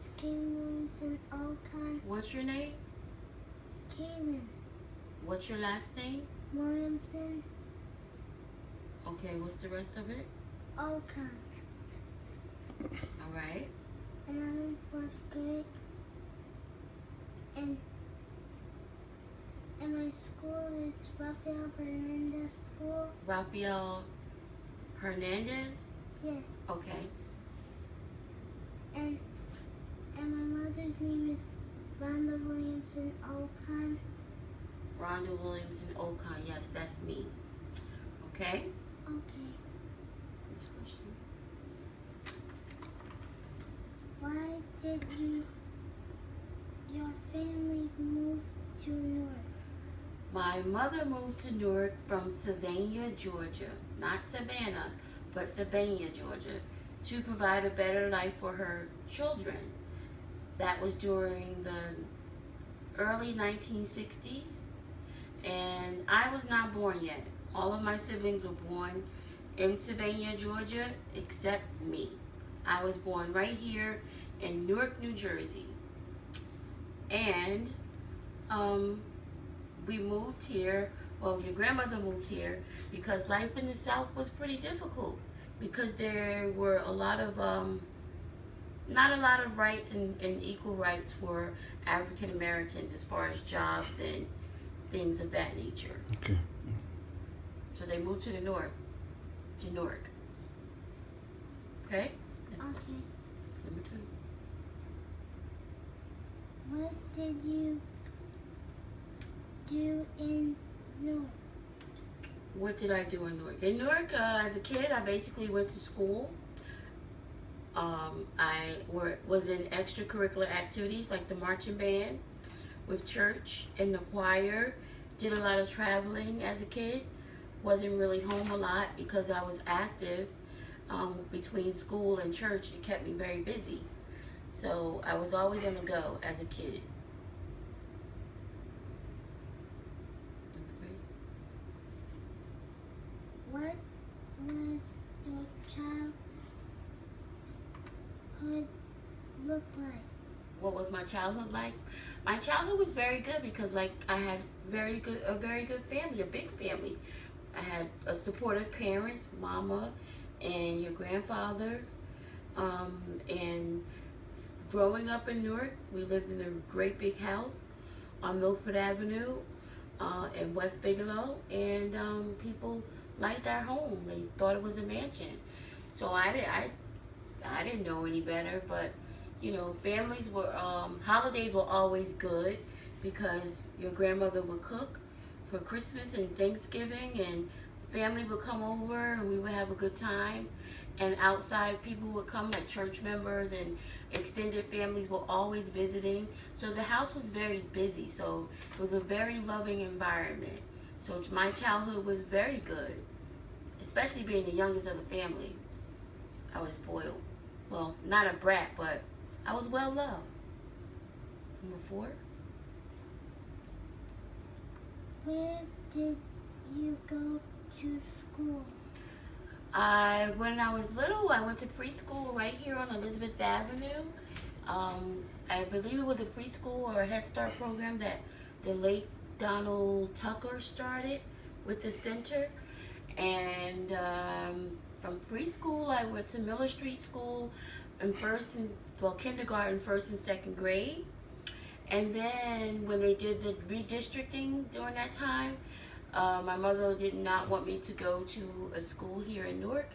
is Cailyn and Okan. What's your name? Cailyn What's your last name? Williamson Okay, what's the rest of it? Okan. All right. And I'm in 4th grade. And my school is Rafael Hernandez School. Rafael Hernandez? Yeah. Okay. And my mother's name is Rhonda Williamson Okan. Rhonda Williamson Okan. Yes, that's me. Okay. Okay. Next question. Why did your family move to Newark? My mother moved to Newark from Savannah, Georgia. Not Savannah, but Savannah, Georgia, to provide a better life for her children. That was during the early 1960s, and I was not born yet. All of my siblings were born in Savannah, Georgia, except me. I was born right here in Newark, New Jersey. And we moved here, well, your grandmother moved here because life in the South was pretty difficult because there were a lot of, not a lot of rights and equal rights for African Americans as far as jobs and things of that nature. Okay. So they moved to the north, to Newark. Okay? Okay. Number 2. What did you do in Newark? What did I do in Newark? In Newark, as a kid, I basically went to school. I was in extracurricular activities like the marching band with church and the choir. Did a lot of traveling as a kid. Wasn't really home a lot because I was active between school and church. It kept me very busy. So I was always on the go as a kid. Number 3. What was your childhood look like? What was my childhood like? My childhood was very good because like I had a very good family, a big family. I had a supportive parents, mama and your grandfather. And growing up in Newark, we lived in a great big house on Milford Avenue in West Bigelow, and people liked our home. They thought it was a mansion. So I didn't know any better, but you know, families were holidays were always good because your grandmother would cook for Christmas and Thanksgiving, and family would come over and we would have a good time. And outside people would come, like church members and extended families were always visiting. So the house was very busy. So it was a very loving environment. So my childhood was very good, especially being the youngest of the family. I was spoiled. Well, not a brat, but I was well loved. Number 4. Where did you go to school? When I was little, I went to preschool right here on Elizabeth Avenue. I believe it was a preschool or a Head Start program that the late Donald Tucker started with the center. And from preschool, I went to Miller Street School in kindergarten, 1st and 2nd grade. And then when they did the redistricting during that time, my mother did not want me to go to a school here in Newark.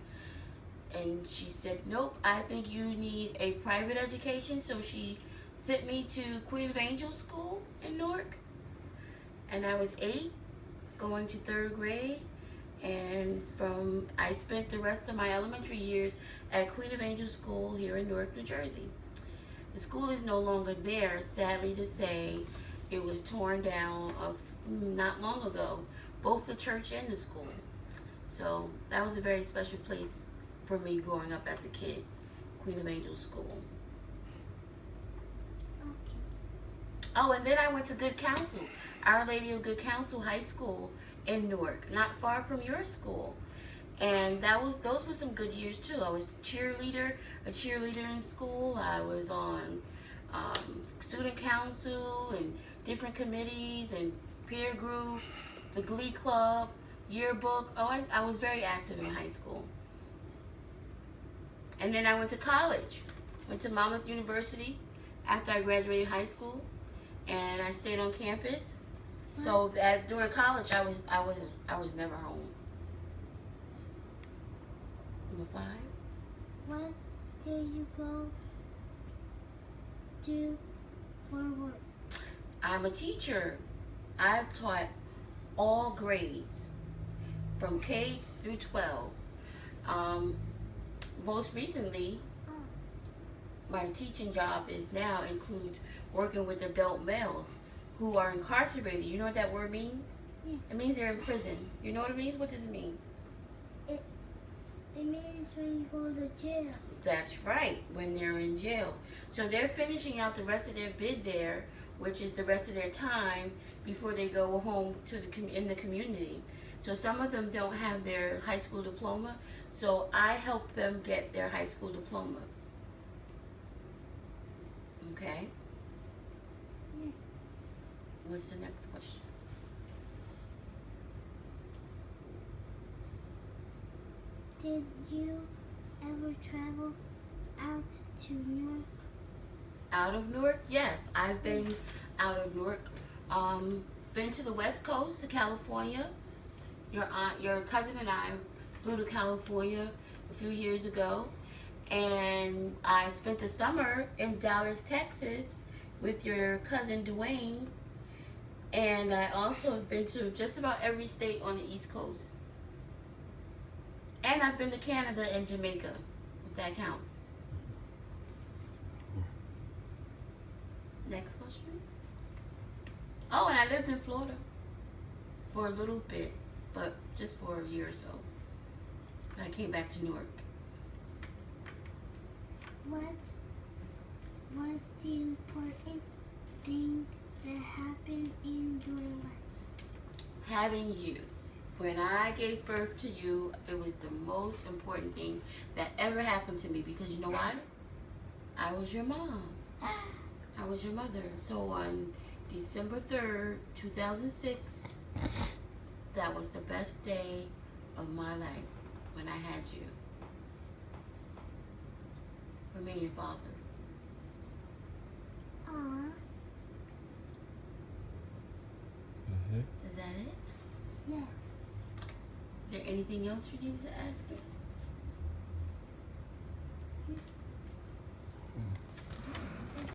And she said, nope, I think you need a private education. So she sent me to Queen of Angels School in Newark. And I was 8, going to 3rd grade. And I spent the rest of my elementary years at Queen of Angels School here in Newark, New Jersey. The school is no longer there, sadly to say. It was torn down not long ago, both the church and the school. So that was a very special place for me growing up as a kid, Queen of Angels School. Okay. Oh, and then I went to Good Counsel, Our Lady of Good Counsel High School in Newark, not far from your school. And those were some good years too. I was a cheerleader in school. I was on student council and different committees and peer group, the Glee Club, yearbook. Oh, I was very active in high school. And then I went to college. Went to Monmouth University after I graduated high school, and I stayed on campus. So that during college, I was never home. Number 5. What did you go do for work? I'm a teacher. I've taught all grades from K through 12. Most recently, my teaching job includes working with adult males who are incarcerated. You know what that word means? Yeah. It means they're in prison. You know what it means? What does it mean? It means when you go to jail. That's right, when they're in jail. So they're finishing out the rest of their bid there, which is the rest of their time before they go home to in the community. So some of them don't have their high school diploma, so I help them get their high school diploma. Okay? Yeah. What's the next question? Did you ever travel out to Newark? Out of Newark? Yes, I've been out of Newark. Been to the West Coast, to California. Your cousin and I flew to California a few years ago, and I spent the summer in Dallas, Texas, with your cousin Dwayne. And I also have been to just about every state on the East Coast. And I've been to Canada and Jamaica, if that counts. Next question. Oh, and I lived in Florida for a little bit, but just for a year or so. And I came back to Newark. What was the important thing that happened in your life? Having you. When I gave birth to you, it was the most important thing that ever happened to me, because you know why? I was your mom. I was your mother. So on December 3rd, 2006, that was the best day of my life, when I had you. For me and your father. Aw. Is that it? Yeah. Is there anything else you needed to ask me?